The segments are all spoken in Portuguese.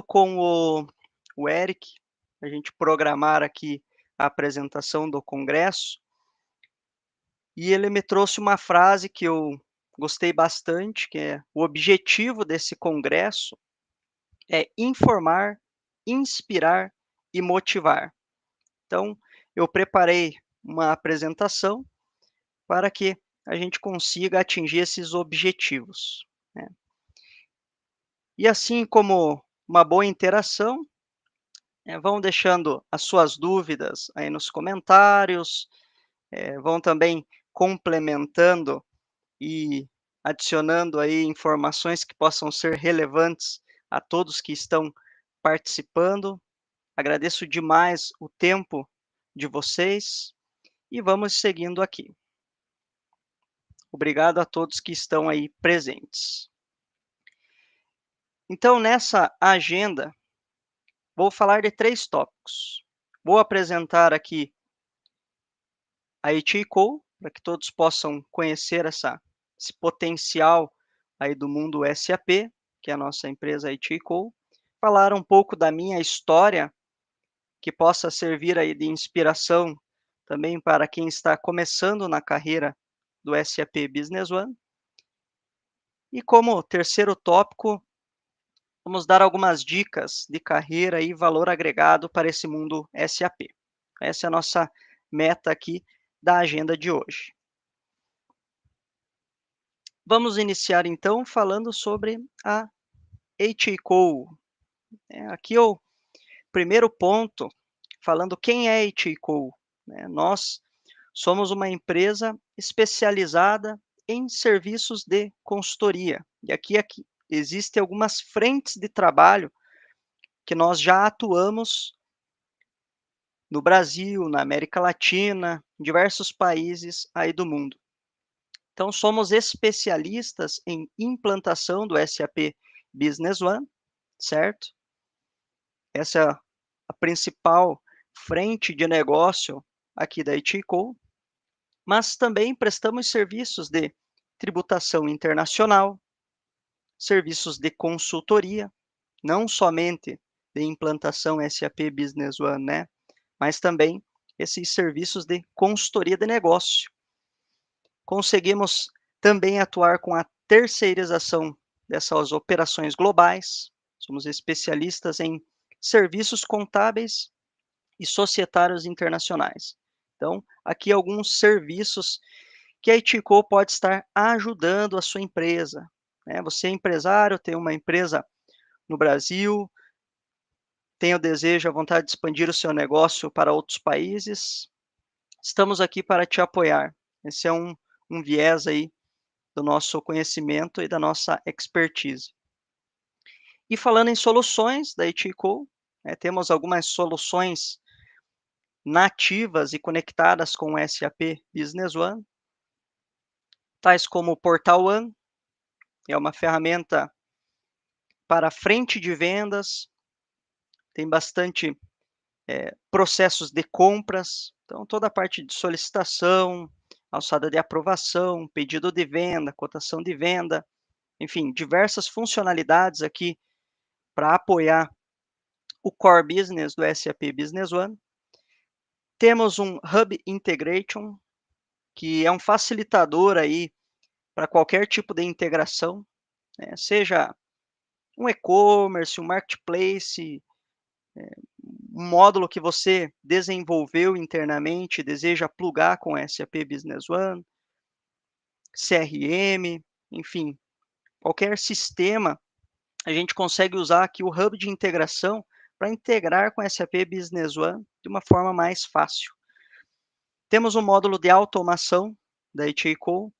conversando com o Eric, a gente programar aqui a apresentação do congresso, e ele me trouxe uma frase que eu gostei bastante, que é: "O objetivo desse congresso é informar, inspirar e motivar". Então, eu preparei uma apresentação para que a gente consiga atingir esses objetivos, né. E assim como uma boa interação, vão deixando as suas dúvidas aí nos comentários, vão também complementando e adicionando aí informações que possam ser relevantes a todos que estão participando. Agradeço demais o tempo de vocês e vamos seguindo aqui. Obrigado a todos que estão aí presentes. Então, nessa agenda, vou falar de 3 tópicos. Vou apresentar aqui a ITCO, para que todos possam conhecer esse potencial aí do mundo SAP, que é a nossa empresa ITCO. Falar um pouco da minha história, que possa servir aí de inspiração também para quem está começando na carreira do SAP Business One. E como terceiro tópico, vamos dar algumas dicas de carreira e valor agregado para esse mundo SAP. Essa é a nossa meta aqui da agenda de hoje. Vamos iniciar então falando sobre a HACO. Aqui é o primeiro ponto, falando quem é a HACO. Nós somos uma empresa especializada em serviços de consultoria. E aqui existem algumas frentes de trabalho que nós já atuamos no Brasil, na América Latina, em diversos países aí do mundo. Então, somos especialistas em implantação do SAP Business One, certo? Essa é a principal frente de negócio aqui da ITCO, mas também prestamos serviços de tributação internacional, serviços de consultoria, não somente de implantação SAP Business One, né? Mas também esses serviços de consultoria de negócio. Conseguimos também atuar com a terceirização dessas operações globais. Somos especialistas em serviços contábeis e societários internacionais. Então, aqui alguns serviços que a ITCO pode estar ajudando a sua empresa. Você é empresário, tem uma empresa no Brasil, tem o desejo, a vontade de expandir o seu negócio para outros países, estamos aqui para te apoiar. Esse é um viés aí do nosso conhecimento e da nossa expertise. E falando em soluções da ITCO, temos algumas soluções nativas e conectadas com o SAP Business One, tais como o Portal One, é uma ferramenta para frente de vendas, tem bastante processos de compras, então toda a parte de solicitação, alçada de aprovação, pedido de venda, cotação de venda, enfim, diversas funcionalidades aqui para apoiar o core business do SAP Business One. Temos um Hub Integration, que é um facilitador aí para qualquer tipo de integração, seja um e-commerce, um marketplace, um módulo que você desenvolveu internamente, deseja plugar com o SAP Business One, CRM, enfim, qualquer sistema, a gente consegue usar aqui o Hub de integração para integrar com o SAP Business One de uma forma mais fácil. Temos um módulo de automação da HACO,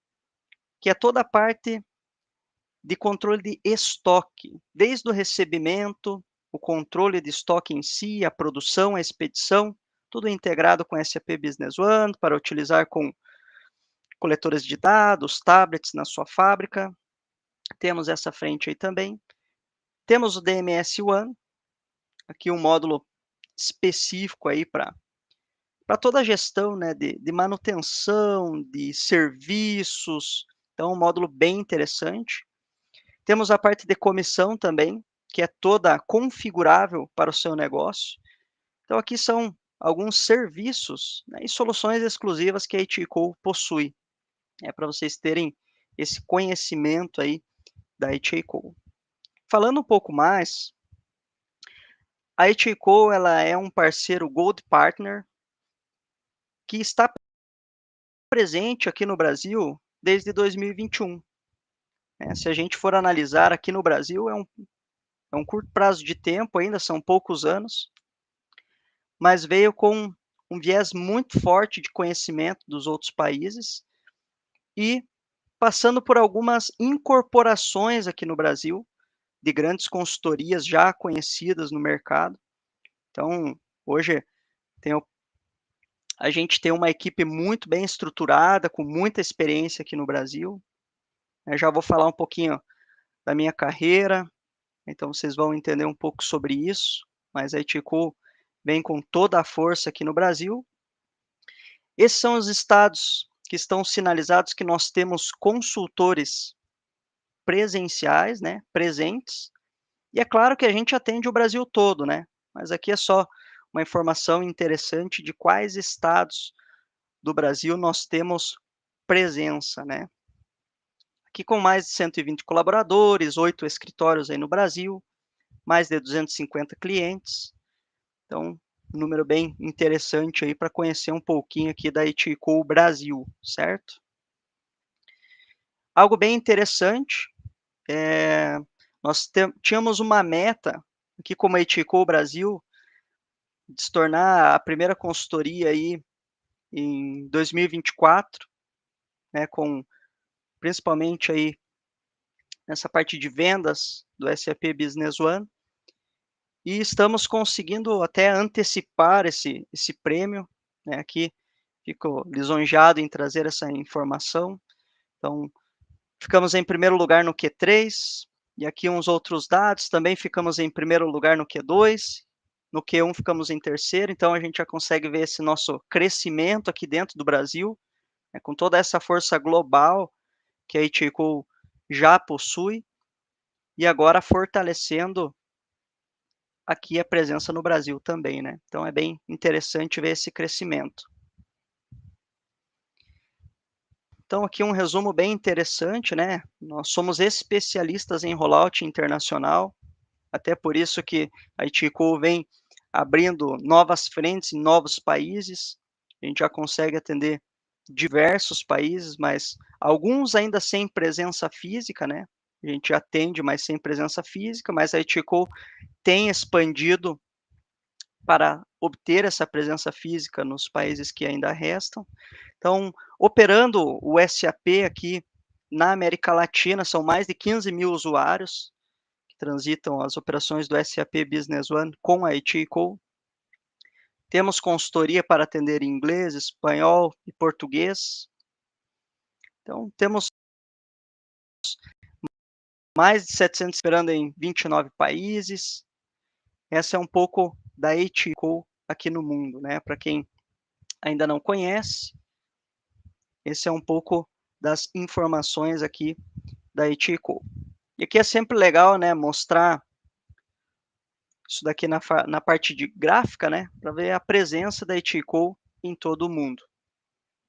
que é toda a parte de controle de estoque, desde o recebimento, o controle de estoque em si, a produção, a expedição, tudo integrado com SAP Business One para utilizar com coletores de dados, tablets na sua fábrica. Temos essa frente aí também. Temos o DMS One, aqui um módulo específico aí para toda a gestão, né, de manutenção, de serviços, então um módulo bem interessante. Temos a parte de comissão também, que é toda configurável para o seu negócio. Então aqui são alguns serviços, né, e soluções exclusivas que a HTCO possui, para vocês terem esse conhecimento aí da HTCO. Falando um pouco mais, a HTCO ela é um parceiro Gold Partner que está presente aqui no Brasil desde 2021. Né? Se a gente for analisar aqui no Brasil, é um curto prazo de tempo ainda, são poucos anos, mas veio com um viés muito forte de conhecimento dos outros países e passando por algumas incorporações aqui no Brasil, de grandes consultorias já conhecidas no mercado. Então, hoje tem a gente tem uma equipe muito bem estruturada, com muita experiência aqui no Brasil. Eu já vou falar um pouquinho da minha carreira, então vocês vão entender um pouco sobre isso, mas a Itico vem com toda a força aqui no Brasil. Esses são os estados que estão sinalizados que nós temos consultores presenciais, né, presentes, e é claro que a gente atende o Brasil todo, né, mas aqui é só uma informação interessante de quais estados do Brasil nós temos presença, né. Aqui com mais de 120 colaboradores, 8 escritórios aí no Brasil, mais de 250 clientes, então um número bem interessante aí para conhecer um pouquinho aqui da Itico Brasil, certo? Algo bem interessante, nós tínhamos uma meta aqui como a Itico Brasil, de se tornar a primeira consultoria aí em 2024, né, com principalmente aí nessa parte de vendas do SAP Business One, e estamos conseguindo até antecipar esse prêmio, né, aqui fico lisonjeado em trazer essa informação. Então, ficamos em primeiro lugar no Q3, e aqui uns outros dados, também ficamos em primeiro lugar no Q2, no Q1 ficamos em terceiro, então a gente já consegue ver esse nosso crescimento aqui dentro do Brasil, né, com toda essa força global que a Itico já possui, e agora fortalecendo aqui a presença no Brasil também, né. Então é bem interessante ver esse crescimento. Então aqui um resumo bem interessante, né, nós somos especialistas em rollout internacional, até por isso que a Itico vem abrindo novas frentes em novos países, a gente já consegue atender diversos países, mas alguns ainda sem presença física, né, a gente atende, mas sem presença física, mas a Itico tem expandido para obter essa presença física nos países que ainda restam. Então, operando o SAP aqui na América Latina, são mais de 15.000 usuários que transitam as operações do SAP Business One com a Itico. Temos consultoria para atender em inglês, espanhol e português. Então, temos mais de 700 esperando em 29 países. Essa é um pouco da Itico aqui no mundo, né? Para quem ainda não conhece, esse é um pouco das informações aqui da Itico. E aqui é sempre legal, né, mostrar isso daqui na parte de gráfica, né, para ver a presença da Itico em todo o mundo.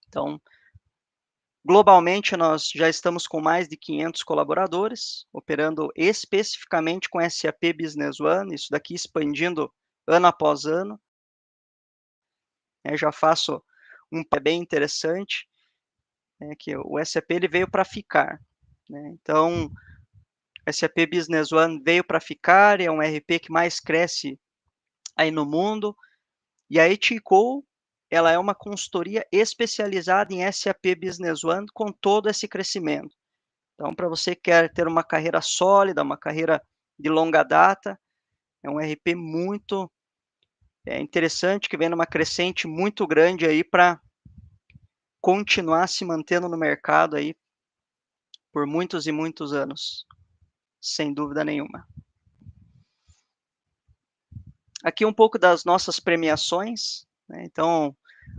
Então, globalmente, nós já estamos com mais de 500 colaboradores, operando especificamente com SAP Business One, isso daqui expandindo ano após ano. Já faço um pé bem interessante, que o SAP ele veio para ficar, né? Então, o SAP Business One veio para ficar, é um ERP que mais cresce aí no mundo, e a Itico, ela é uma consultoria especializada em SAP Business One com todo esse crescimento. Então, para você que quer ter uma carreira sólida, uma carreira de longa data, é um ERP muito interessante, que vem numa crescente muito grande aí para continuar se mantendo no mercado aí por muitos e muitos anos, sem dúvida nenhuma. Aqui um pouco das nossas premiações, né? Então,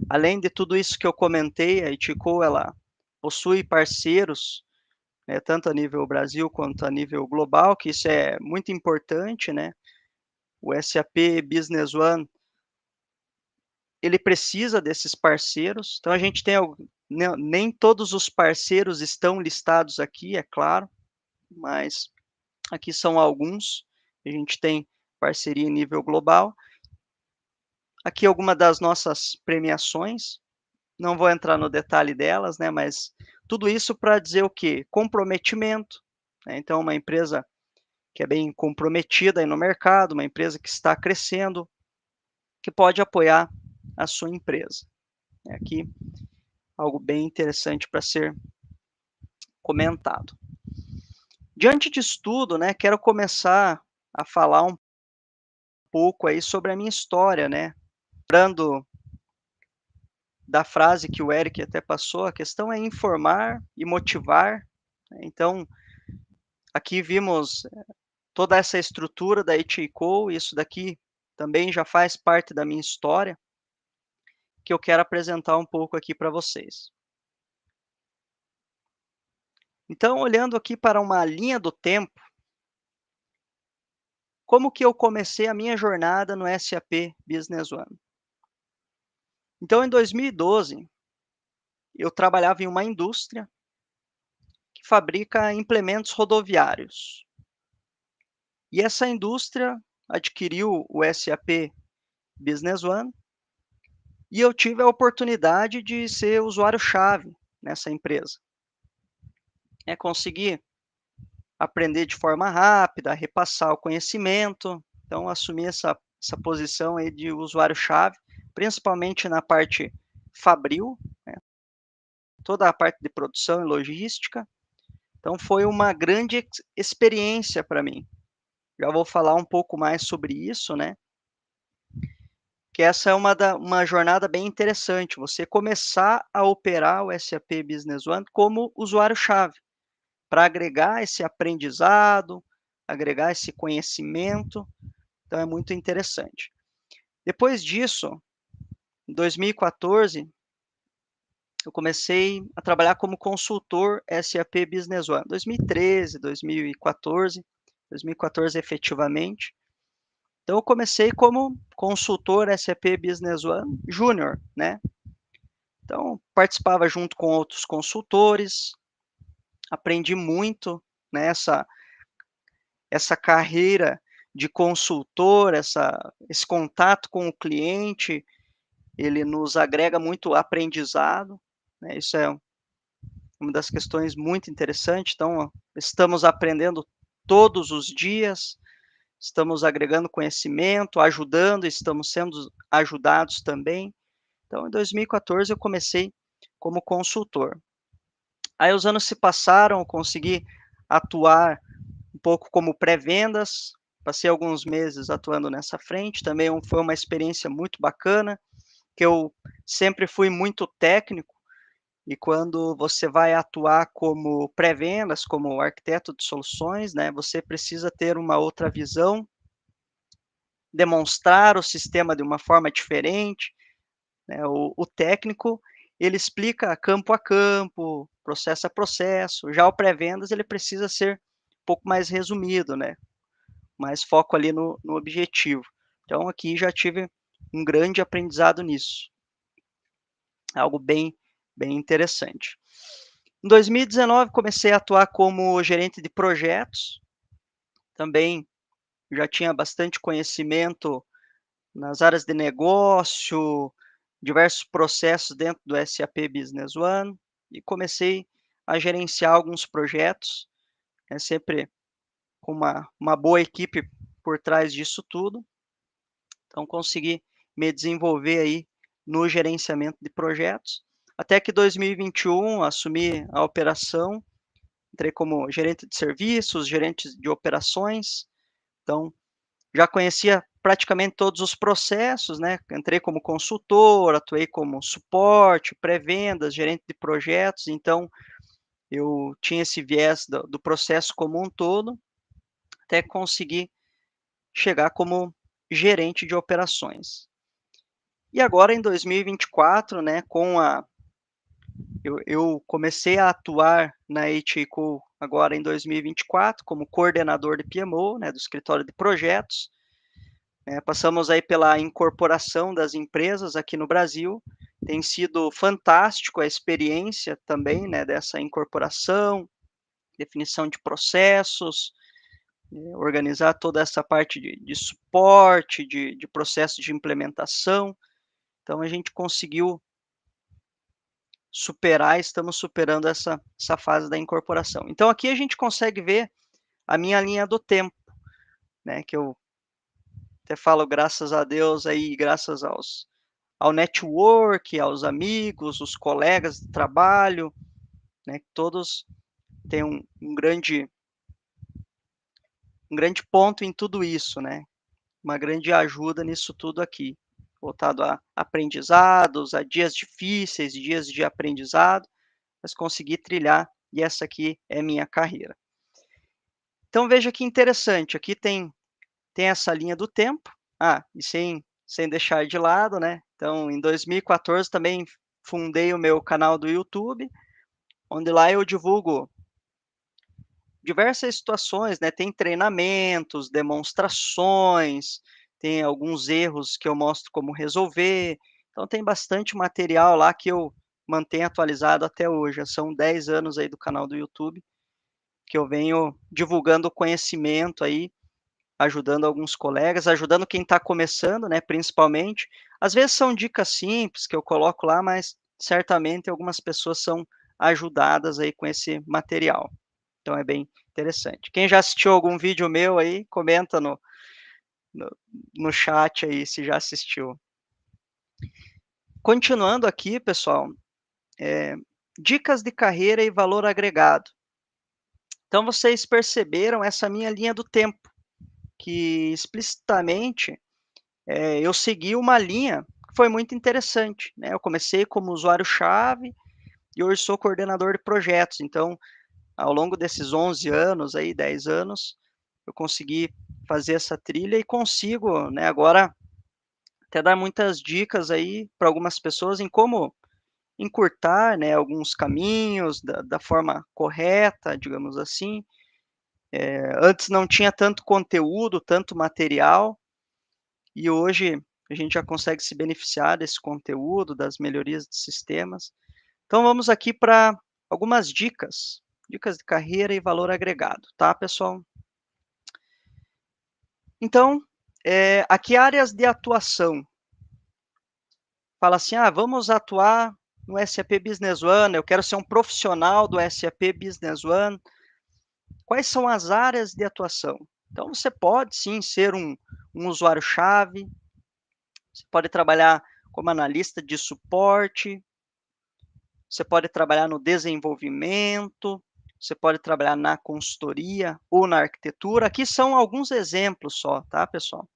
além de tudo isso que eu comentei, a Itico ela possui parceiros, né, tanto a nível Brasil quanto a nível global, que isso é muito importante, né. O SAP Business One, ele precisa desses parceiros, então a gente tem nem todos os parceiros estão listados aqui, é claro, mas aqui são alguns, a gente tem parceria em nível global. Aqui alguma das nossas premiações, não vou entrar no detalhe delas, né, mas tudo isso para dizer o quê? Comprometimento, né, então uma empresa que é bem comprometida aí no mercado, uma empresa que está crescendo, que pode apoiar a sua empresa. Aqui algo bem interessante para ser comentado. Diante disso tudo, né, quero começar a falar um pouco aí sobre a minha história, né, lembrando da frase que o Eric até passou, a questão é informar e motivar, né, então aqui vimos toda essa estrutura da HACO, isso daqui também já faz parte da minha história, que eu quero apresentar um pouco aqui para vocês. Então, olhando aqui para uma linha do tempo, como que eu comecei a minha jornada no SAP Business One? Então, em 2012, eu trabalhava em uma indústria que fabrica implementos rodoviários. E essa indústria adquiriu o SAP Business One e eu tive a oportunidade de ser usuário-chave nessa empresa. Conseguir aprender de forma rápida, repassar o conhecimento, então assumi essa posição aí de usuário-chave, principalmente na parte fabril, né, toda a parte de produção e logística. Então foi uma grande experiência para mim. Já vou falar um pouco mais sobre isso, né? Que essa é uma jornada bem interessante, você começar a operar o SAP Business One como usuário-chave, para agregar esse aprendizado, agregar esse conhecimento, então é muito interessante. Depois disso, em 2014, eu comecei a trabalhar como consultor SAP Business One, 2013, 2014, 2014 efetivamente. Então eu comecei como consultor SAP Business One Júnior, né. Então participava junto com outros consultores, aprendi muito, né, essa carreira de consultor, esse contato com o cliente, ele nos agrega muito aprendizado, né, isso é uma das questões muito interessantes, então estamos aprendendo todos os dias, estamos agregando conhecimento, ajudando, estamos sendo ajudados também. Então em 2014 eu comecei como consultor. Aí os anos se passaram, eu consegui atuar um pouco como pré-vendas, passei alguns meses atuando nessa frente, também foi uma experiência muito bacana, que eu sempre fui muito técnico, e quando você vai atuar como pré-vendas, como arquiteto de soluções, né, você precisa ter uma outra visão, demonstrar o sistema de uma forma diferente, né, o técnico, ele explica campo a campo, processo a processo, já o pré-vendas ele precisa ser um pouco mais resumido, né, mais foco ali no objetivo. Então aqui já tive um grande aprendizado nisso, algo bem interessante. Em 2019 comecei a atuar como gerente de projetos, também já tinha bastante conhecimento nas áreas de negócio, diversos processos dentro do SAP Business One, e comecei a gerenciar alguns projetos, sempre com uma boa equipe por trás disso tudo. Então consegui me desenvolver aí no gerenciamento de projetos, até que 2021 assumi a operação, entrei como gerente de serviços, gerente de operações, então já conhecia praticamente todos os processos, né, entrei como consultor, atuei como suporte, pré-vendas, gerente de projetos, então eu tinha esse viés do processo como um todo, até conseguir chegar como gerente de operações. E agora em 2024, né, eu comecei a atuar na HACO agora em 2024 como coordenador de PMO, né, do escritório de projetos. Passamos aí pela incorporação das empresas aqui no Brasil. Tem sido fantástico a experiência também, né, dessa incorporação, definição de processos, organizar toda essa parte de suporte, de processo de implementação. Então a gente conseguiu superar, estamos superando essa fase da incorporação. Então aqui a gente consegue ver a minha linha do tempo, né, que eu até falo graças a Deus aí, graças ao network, aos amigos, os colegas de trabalho, né, todos têm um grande ponto em tudo isso, né, uma grande ajuda nisso tudo aqui, voltado a aprendizados, a dias difíceis, dias de aprendizado, mas consegui trilhar e essa aqui é minha carreira. Então veja que interessante, aqui tem essa linha do tempo, e sem deixar de lado, né, então em 2014 também fundei o meu canal do YouTube, onde lá eu divulgo diversas situações, né, tem treinamentos, demonstrações, tem alguns erros que eu mostro como resolver, então tem bastante material lá que eu mantenho atualizado até hoje, já são 10 anos aí do canal do YouTube, que eu venho divulgando conhecimento aí, ajudando alguns colegas, ajudando quem está começando, né, principalmente. Às vezes são dicas simples que eu coloco lá, mas certamente algumas pessoas são ajudadas aí com esse material. Então é bem interessante. Quem já assistiu algum vídeo meu aí, comenta no no chat aí se já assistiu. Continuando aqui, pessoal, eh, dicas de carreira e valor agregado. Então vocês perceberam essa minha linha do tempo, que explicitamente, eu segui uma linha que foi muito interessante, né. Eu comecei como usuário-chave e hoje sou coordenador de projetos, então ao longo desses 11 anos aí, 10 anos, eu consegui fazer essa trilha e consigo, né, agora até dar muitas dicas aí para algumas pessoas em como encurtar, né, alguns caminhos da forma correta, digamos assim. Antes não tinha tanto conteúdo, tanto material, e hoje a gente já consegue se beneficiar desse conteúdo, das melhorias de sistemas. Então vamos aqui para algumas dicas, dicas de carreira e valor agregado, tá, pessoal? Então, aqui áreas de atuação. Fala assim: vamos atuar no SAP Business One, eu quero ser um profissional do SAP Business One. Quais são as áreas de atuação? Então você pode sim ser um usuário-chave, você pode trabalhar como analista de suporte, você pode trabalhar no desenvolvimento, você pode trabalhar na consultoria ou na arquitetura. Aqui são alguns exemplos só, tá, pessoal?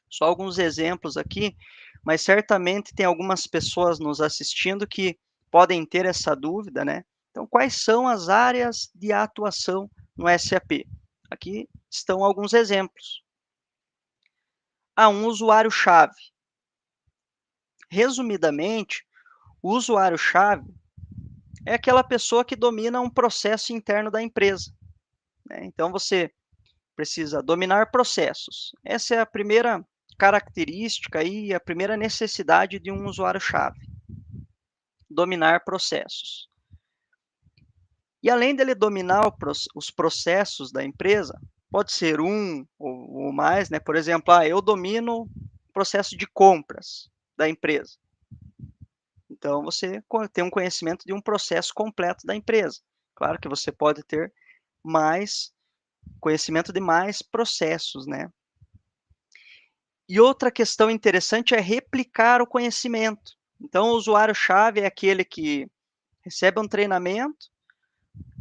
Só alguns exemplos aqui, mas certamente tem algumas pessoas nos assistindo que podem ter essa dúvida, né? Então, quais são as áreas de atuação no SAP? Aqui estão alguns exemplos. Um usuário-chave. Resumidamente, o usuário-chave é aquela pessoa que domina um processo interno da empresa, né? Então, você precisa dominar processos. Essa é a primeira característica e a primeira necessidade de um usuário-chave, dominar processos. E além dele dominar os processos da empresa, pode ser um ou mais, né? Por exemplo, eu domino o processo de compras da empresa. Então, você tem um conhecimento de um processo completo da empresa. Claro que você pode ter mais conhecimento de mais processos, né? E outra questão interessante é replicar o conhecimento. Então, o usuário-chave é aquele que recebe um treinamento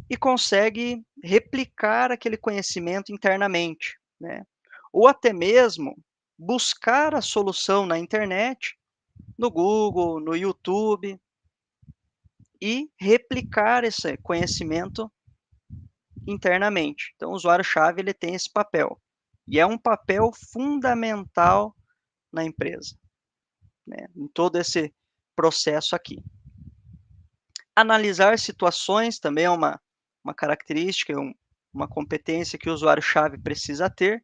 e consegue replicar aquele conhecimento internamente, né? Ou até mesmo buscar a solução na internet, no Google, no YouTube, e replicar esse conhecimento internamente. Então, o usuário-chave ele tem esse papel. E é um papel fundamental na empresa, né, em todo esse processo aqui. Analisar situações também é uma uma característica, uma competência que o usuário-chave precisa ter.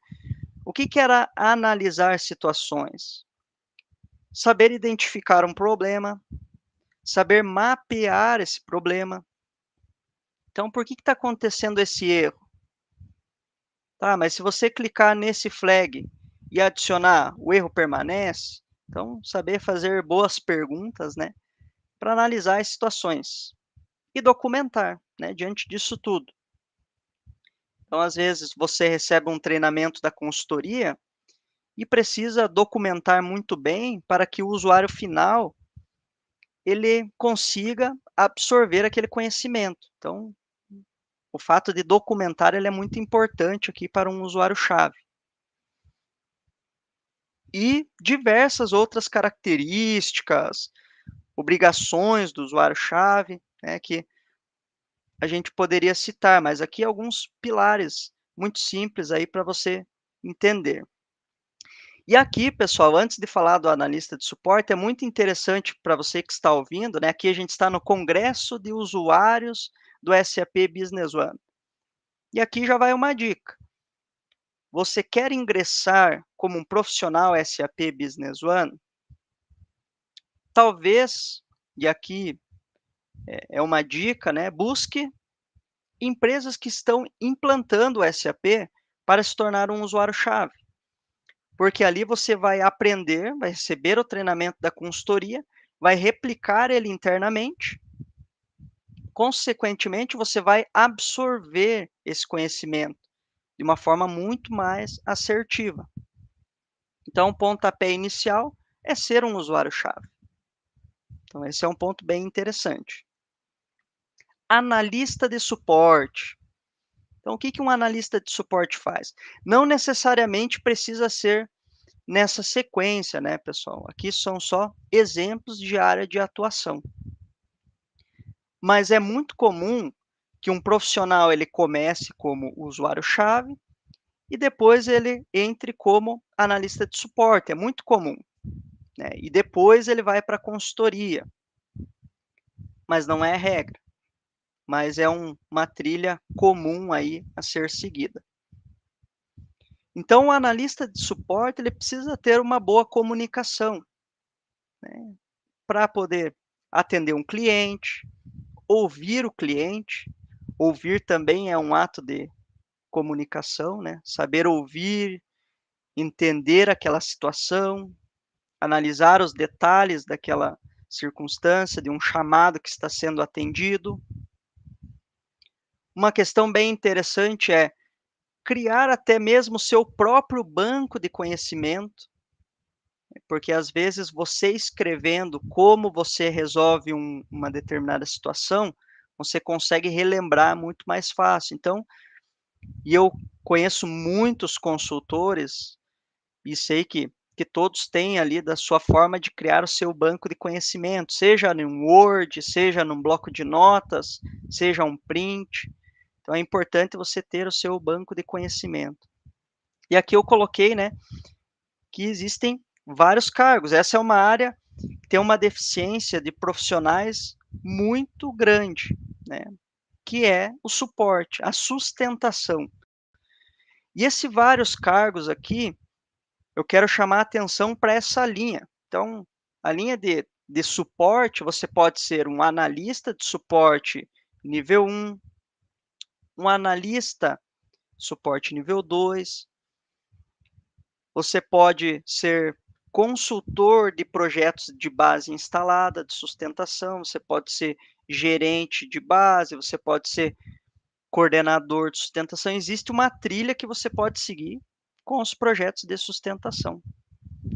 O que que era analisar situações? Saber identificar um problema, saber mapear esse problema. Então, por que está acontecendo esse erro? Tá, mas se você clicar nesse flag e adicionar, o erro permanece? Então, saber fazer boas perguntas, né, para analisar as situações e documentar, né, diante disso tudo. Então, às vezes, você recebe um treinamento da consultoria e precisa documentar muito bem para que o usuário final ele consiga absorver aquele conhecimento. Então, o fato de documentar ele é muito importante aqui para um usuário-chave. E diversas outras características, obrigações do usuário-chave, né, que a gente poderia citar, mas aqui alguns pilares muito simples aí para você entender. E aqui, pessoal, antes de falar do analista de suporte, é muito interessante para você que está ouvindo, né? Aqui a gente está no Congresso de Usuários do SAP Business One. E aqui já vai uma dica. Você quer ingressar como um profissional SAP Business One? Talvez, e aqui é uma dica, né? Busque empresas que estão implantando o SAP para se tornar um usuário-chave. Porque ali você vai aprender, vai receber o treinamento da consultoria, vai replicar ele internamente, consequentemente, você vai absorver esse conhecimento de uma forma muito mais assertiva. Então, o pontapé inicial é ser um usuário-chave. Então, esse é um ponto bem interessante. Analista de suporte. Então, o que que um analista de suporte faz? Não necessariamente precisa ser nessa sequência, né, pessoal? Aqui são só exemplos de área de atuação. Mas é muito comum que um profissional ele comece como usuário-chave e depois ele entre como analista de suporte. É muito comum, né? E depois ele vai para a consultoria, mas não é regra. Mas é uma trilha comum aí a ser seguida. Então, o analista de suporte ele precisa ter uma boa comunicação, né, para poder atender um cliente, ouvir o cliente. Ouvir também é um ato de comunicação, né? Saber ouvir, entender aquela situação, analisar os detalhes daquela circunstância, de um chamado que está sendo atendido. Uma questão bem interessante é criar até mesmo o seu próprio banco de conhecimento, porque às vezes você escrevendo como você resolve uma determinada situação, você consegue relembrar muito mais fácil. Então, e eu conheço muitos consultores e sei que todos têm ali da sua forma de criar o seu banco de conhecimento, seja num Word, seja num bloco de notas, seja um print. Então é importante você ter o seu banco de conhecimento. E aqui eu coloquei, né, que existem vários cargos. Essa é uma área que tem uma deficiência de profissionais muito grande, né, que é o suporte, a sustentação. E esses vários cargos aqui, eu quero chamar a atenção para essa linha. Então, a linha de suporte, você pode ser um analista de suporte nível 1, um analista suporte nível 2, você pode ser consultor de projetos de base instalada, de sustentação, você pode ser gerente de base, você pode ser coordenador de sustentação. Existe uma trilha que você pode seguir com os projetos de sustentação.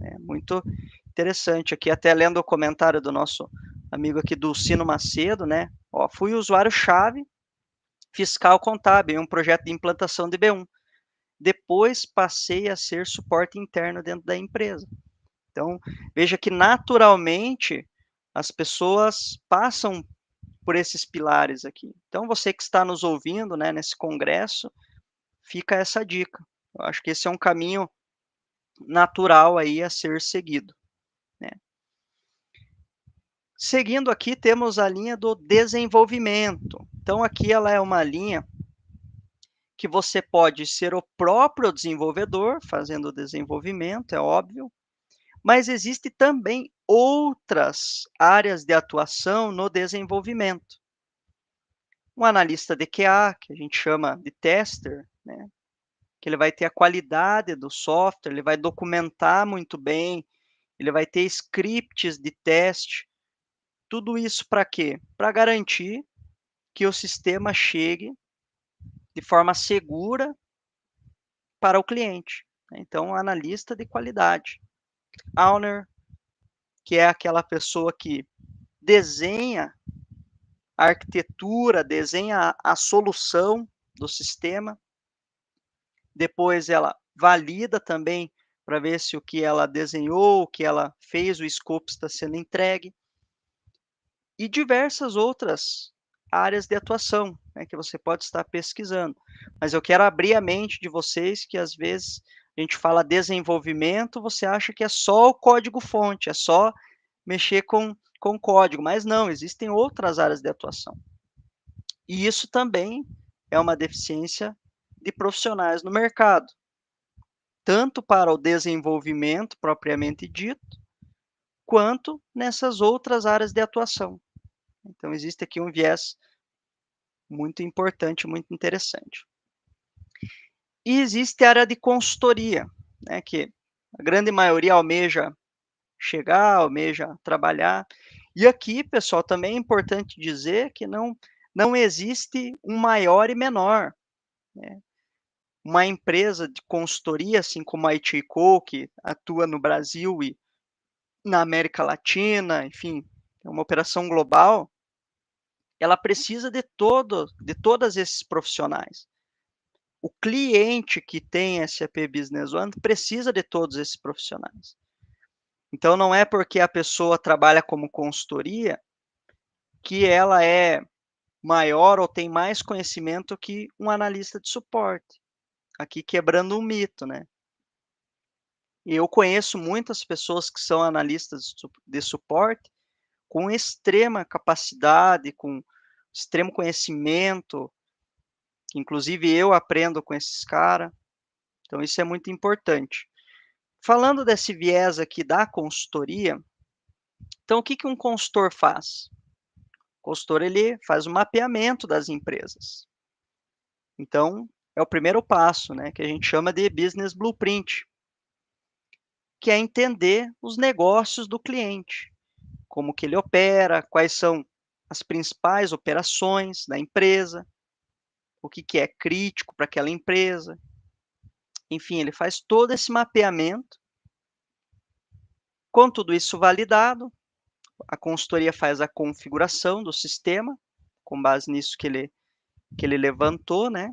É muito interessante. Aqui, até lendo o comentário do nosso amigo aqui, Dulcino Macedo, né? Ó, fui usuário-chave fiscal contábil em um projeto de implantação de B1. Depois passei a ser suporte interno dentro da empresa. Então, veja que naturalmente as pessoas passam por esses pilares aqui. Então, você que está nos ouvindo, né, nesse congresso, fica essa dica. Eu acho que esse é um caminho natural aí a ser seguido, né? Seguindo aqui, temos a linha do desenvolvimento. Então, aqui ela é uma linha que você pode ser o próprio desenvolvedor, fazendo o desenvolvimento, é óbvio, mas existe também outras áreas de atuação no desenvolvimento. Um analista de QA, que a gente chama de tester, né, que ele vai ter a qualidade do software, ele vai documentar muito bem, ele vai ter scripts de teste. Tudo isso para quê? Para garantir que o sistema chegue de forma segura para o cliente. Então, analista de qualidade. Owner, que é aquela pessoa que desenha a arquitetura, desenha a solução do sistema. Depois ela valida também para ver se o que ela desenhou, o que ela fez, o escopo está sendo entregue. E diversas outras áreas de atuação, né, que você pode estar pesquisando. Mas eu quero abrir a mente de vocês que às vezes a gente fala desenvolvimento, você acha que é só o código-fonte, é só mexer com código, mas não, existem outras áreas de atuação. E isso também é uma deficiência de profissionais no mercado, tanto para o desenvolvimento propriamente dito, quanto nessas outras áreas de atuação. Então, existe aqui um viés muito importante, muito interessante. E existe a área de consultoria, né, que a grande maioria almeja chegar, almeja trabalhar. E aqui, pessoal, também é importante dizer que não existe um maior e menor, né? Uma empresa de consultoria, assim como a ITCO, que atua no Brasil e na América Latina, enfim, é uma operação global, ela precisa de todas esses profissionais. O cliente que tem SAP Business One precisa de todos esses profissionais. Então, não é porque a pessoa trabalha como consultoria que ela é maior ou tem mais conhecimento que um analista de suporte. Aqui quebrando um mito, né? E eu conheço muitas pessoas que são analistas de suporte com extrema capacidade, com extremo conhecimento, que inclusive eu aprendo com esses caras. Então, isso é muito importante. Falando desse viés aqui da consultoria, então o que um consultor faz? O consultor ele faz o mapeamento das empresas. Então, é o primeiro passo, né, que a gente chama de business blueprint, que é entender os negócios do cliente, como que ele opera, quais são as principais operações da empresa, o que é crítico para aquela empresa. Enfim, ele faz todo esse mapeamento. Com tudo isso validado, a consultoria faz a configuração do sistema, com base nisso que ele levantou, né?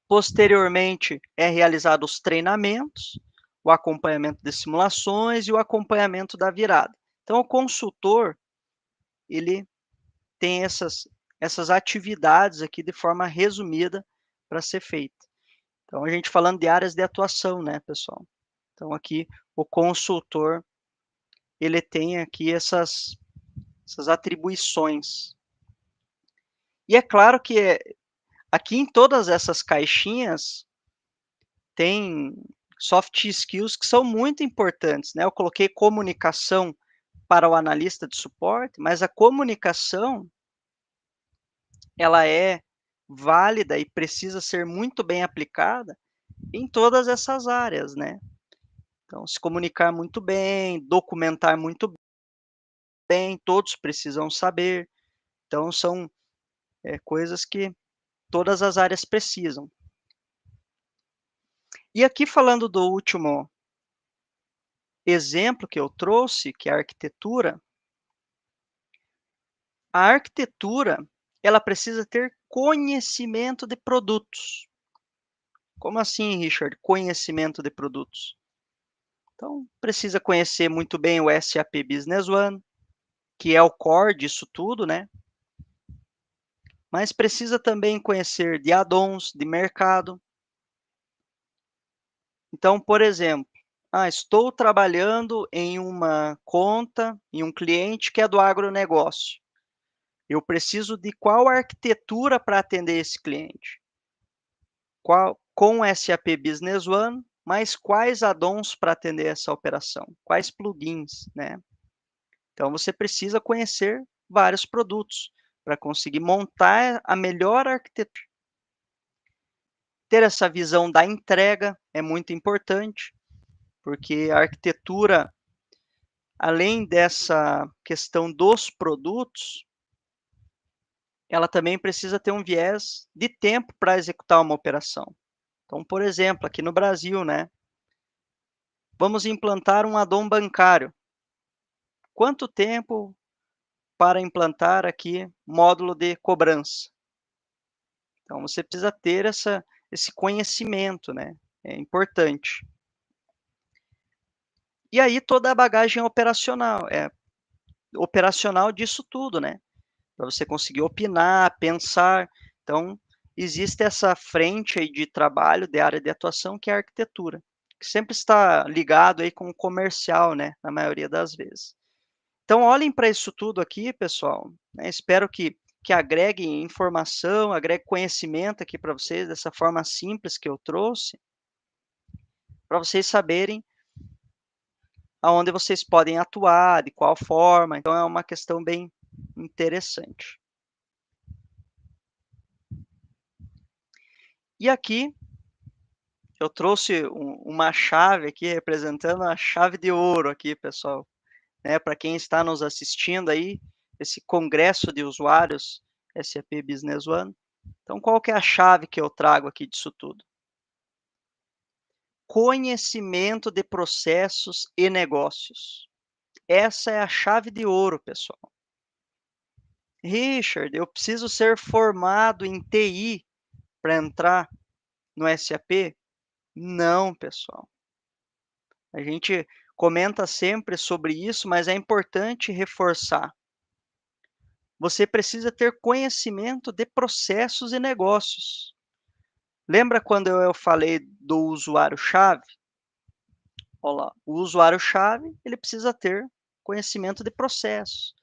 Posteriormente, é realizado os treinamentos, o acompanhamento de simulações e o acompanhamento da virada. Então, o consultor, ele tem essas atividades aqui de forma resumida para ser feita. Então, a gente falando de áreas de atuação, né, pessoal? Então, aqui, o consultor, ele tem aqui essas atribuições. E é claro que aqui em todas essas caixinhas tem soft skills que são muito importantes, né? Eu coloquei comunicação para o analista de suporte, mas a comunicação ela é válida e precisa ser muito bem aplicada em todas essas áreas, né? Então, se comunicar muito bem, documentar muito bem, todos precisam saber. Então, são coisas que todas as áreas precisam. E aqui falando do último exemplo que eu trouxe, que é a arquitetura, ela precisa ter conhecimento de produtos. Como assim, Richard? Conhecimento de produtos. Então, precisa conhecer muito bem o SAP Business One, que é o core disso tudo, né? Mas precisa também conhecer de add-ons, de mercado. Então, por exemplo, Estou trabalhando em uma conta, em um cliente que é do agronegócio. Eu preciso de qual arquitetura para atender esse cliente? Qual com o SAP Business One, mas quais add-ons para atender essa operação? Quais plugins, né? Então você precisa conhecer vários produtos para conseguir montar a melhor arquitetura. Ter essa visão da entrega é muito importante, porque a arquitetura, além dessa questão dos produtos, ela também precisa ter um viés de tempo para executar uma operação. Então, por exemplo, aqui no Brasil, né, vamos implantar um add-on bancário. Quanto tempo para implantar aqui módulo de cobrança? Então, você precisa ter esse conhecimento, né? É importante. E aí toda a bagagem operacional disso tudo, né? Para você conseguir opinar, pensar. Então, existe essa frente aí de trabalho, de área de atuação, que é a arquitetura, que sempre está ligado aí com o comercial, né? Na maioria das vezes. Então, olhem para isso tudo aqui, pessoal, né? Espero que agregue informação, agregue conhecimento aqui para vocês, dessa forma simples que eu trouxe, para vocês saberem aonde vocês podem atuar, de qual forma. Então, é uma questão bem interessante. E aqui, eu trouxe uma chave aqui, representando a chave de ouro aqui, pessoal, né? Para quem está nos assistindo aí, esse congresso de usuários SAP Business One. Então, qual que é a chave que eu trago aqui disso tudo? Conhecimento de processos e negócios. Essa é a chave de ouro, pessoal. Richard, eu preciso ser formado em TI para entrar no SAP? Não, pessoal. A gente comenta sempre sobre isso, mas é importante reforçar. Você precisa ter conhecimento de processos e negócios. Lembra quando eu falei do usuário-chave? Olha lá, o usuário-chave, ele precisa ter conhecimento de processos,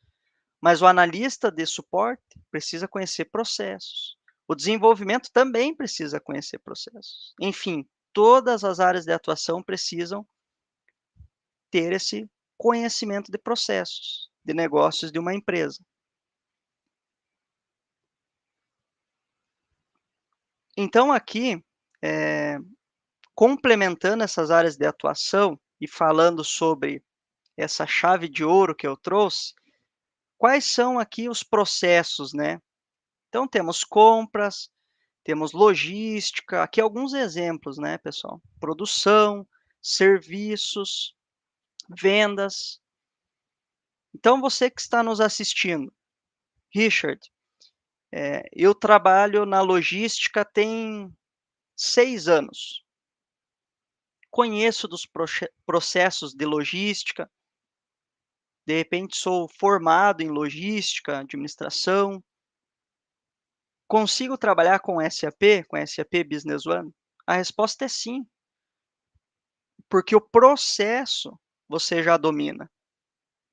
mas o analista de suporte precisa conhecer processos. O desenvolvimento também precisa conhecer processos. Enfim, todas as áreas de atuação precisam ter esse conhecimento de processos, de negócios de uma empresa. Então, aqui, complementando essas áreas de atuação e falando sobre essa chave de ouro que eu trouxe, quais são aqui os processos, né? Então, temos compras, temos logística, aqui alguns exemplos, né, pessoal? Produção, serviços, vendas. Então, você que está nos assistindo, Richard, eu trabalho na logística tem 6 anos. Conheço dos processos de logística, de repente sou formado em logística, administração. Consigo trabalhar com SAP Business One? A resposta é sim, porque o processo você já domina,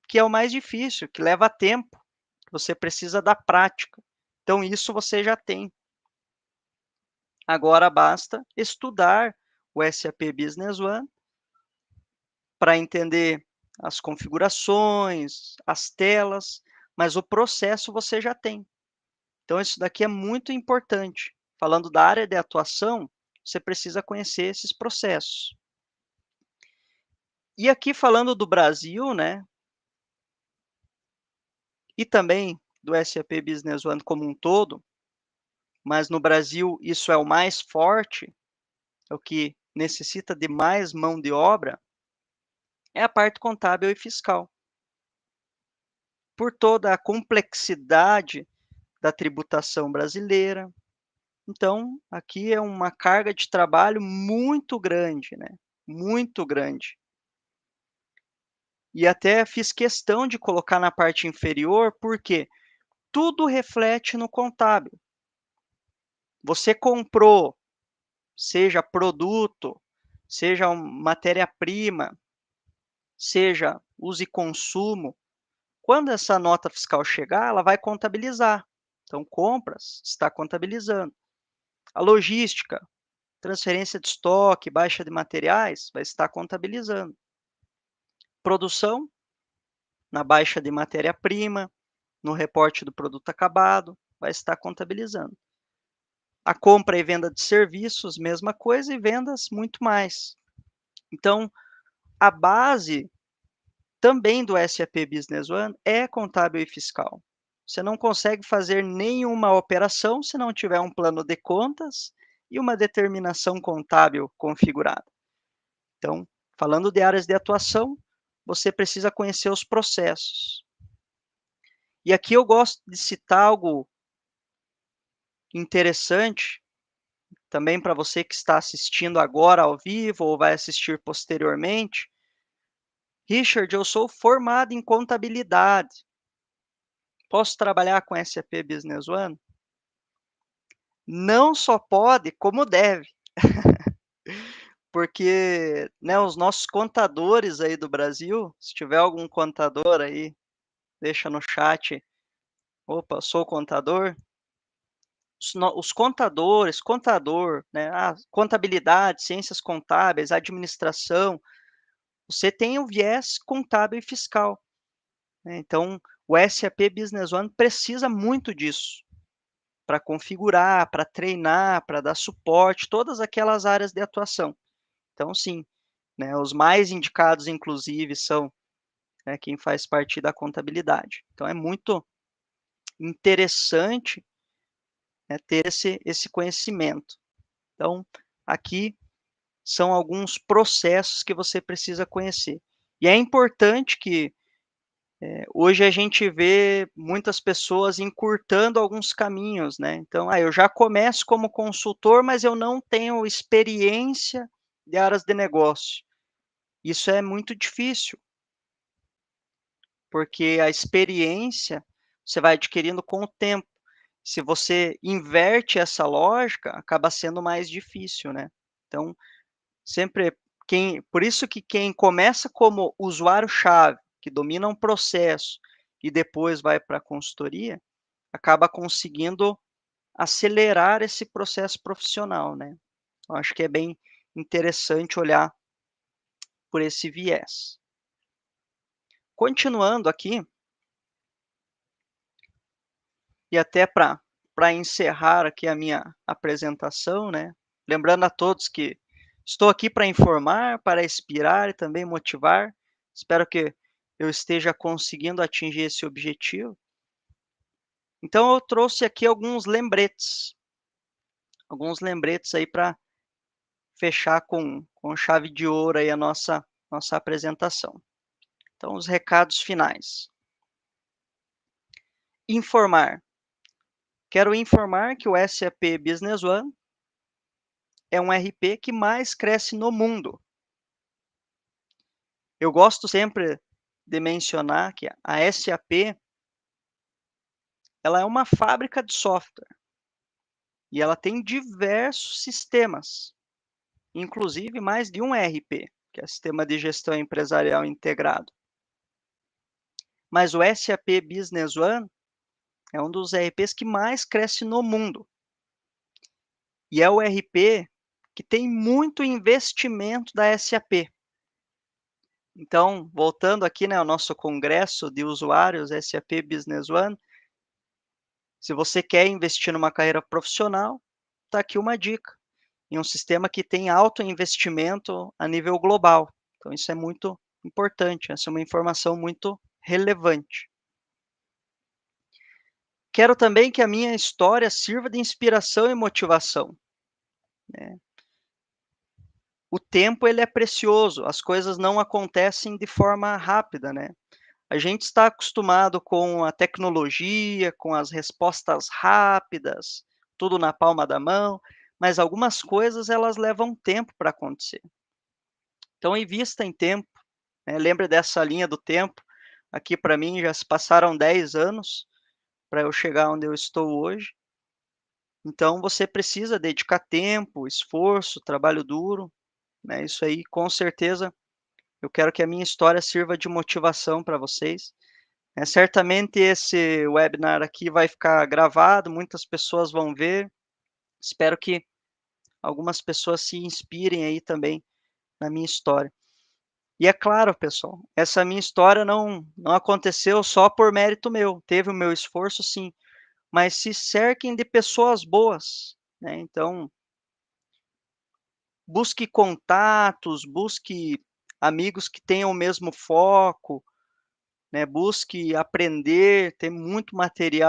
que é o mais difícil, que leva tempo, que você precisa da prática. Então isso você já tem. Agora basta estudar o SAP Business One para entender as configurações, as telas, mas o processo você já tem. Então, isso daqui é muito importante. Falando da área de atuação, você precisa conhecer esses processos. E aqui falando do Brasil, né, e também do SAP Business One como um todo, mas no Brasil isso é o mais forte, é o que necessita de mais mão de obra, é a parte contábil e fiscal. Por toda a complexidade da tributação brasileira. Então, aqui é uma carga de trabalho muito grande, né? Muito grande. E até fiz questão de colocar na parte inferior, porque tudo reflete no contábil. Você comprou, seja produto, seja matéria-prima, seja uso e consumo, quando essa nota fiscal chegar, ela vai contabilizar. Então, compras está contabilizando. A logística, transferência de estoque, baixa de materiais, vai estar contabilizando. Produção, na baixa de matéria-prima, no reporte do produto acabado, vai estar contabilizando. A compra e venda de serviços, mesma coisa, e vendas, muito mais. Então, a base também do SAP Business One é contábil e fiscal. Você não consegue fazer nenhuma operação se não tiver um plano de contas e uma determinação contábil configurada. Então, falando de áreas de atuação, você precisa conhecer os processos. E aqui eu gosto de citar algo interessante, também para você que está assistindo agora ao vivo ou vai assistir posteriormente. Richard, eu sou formado em contabilidade. Posso trabalhar com SAP Business One? Não só pode, como deve. Porque, né, os nossos contadores aí do Brasil, se tiver algum contador aí, deixa no chat. Opa, sou contador. Os contadores, contador, né, contabilidade, ciências contábeis, administração, você tem o viés contábil e fiscal, né? Então, o SAP Business One precisa muito disso, para configurar, para treinar, para dar suporte, todas aquelas áreas de atuação. Então, sim, né, os mais indicados, inclusive, são, né, quem faz parte da contabilidade. Então, é muito interessante, né, ter esse conhecimento. Então, aqui são alguns processos que você precisa conhecer. E é importante que hoje a gente vê muitas pessoas encurtando alguns caminhos, né. Então, eu já começo como consultor, mas eu não tenho experiência de áreas de negócio. Isso é muito difícil, porque a experiência você vai adquirindo com o tempo. Se você inverte essa lógica, acaba sendo mais difícil, né. Então, sempre por isso que quem começa como usuário-chave, que domina um processo e depois vai para a consultoria, acaba conseguindo acelerar esse processo profissional, né. Eu acho que é bem interessante olhar por esse viés. Continuando aqui, e até para encerrar aqui a minha apresentação, né, lembrando a todos que estou aqui para informar, para inspirar e também motivar. Espero que eu esteja conseguindo atingir esse objetivo. Então eu trouxe aqui alguns lembretes aí para fechar com chave de ouro aí a nossa apresentação. Então os recados finais. Informar. Quero informar que o SAP Business One é um RP que mais cresce no mundo. Eu gosto sempre de mencionar que a SAP, ela é uma fábrica de software e ela tem diversos sistemas, inclusive mais de um ERP, que é o Sistema de Gestão Empresarial Integrado. Mas o SAP Business One é um dos ERPs que mais cresce no mundo. E é o ERP que tem muito investimento da SAP. Então, voltando aqui, né, ao nosso congresso de usuários SAP Business One, se você quer investir numa carreira profissional, está aqui uma dica, em um sistema que tem alto investimento a nível global. Então isso é muito importante, essa é uma informação muito relevante. Quero também que a minha história sirva de inspiração e motivação, né. O tempo ele é precioso, as coisas não acontecem de forma rápida, né. A gente está acostumado com a tecnologia, com as respostas rápidas, tudo na palma da mão, mas algumas coisas elas levam tempo para acontecer. Então invista em tempo, né, lembre dessa linha do tempo, aqui para mim já se passaram 10 anos para eu chegar onde eu estou hoje, então você precisa dedicar tempo, esforço, trabalho duro, né, isso aí com certeza eu quero que a minha história sirva de motivação para vocês. Certamente esse webinar aqui vai ficar gravado, muitas pessoas vão ver, espero que algumas pessoas se inspirem aí também na minha história. E é claro, pessoal, essa minha história não aconteceu só por mérito meu, teve o meu esforço sim, mas se cerquem de pessoas boas, né, então busque contatos, busque amigos que tenham o mesmo foco, né, busque aprender, tem muito material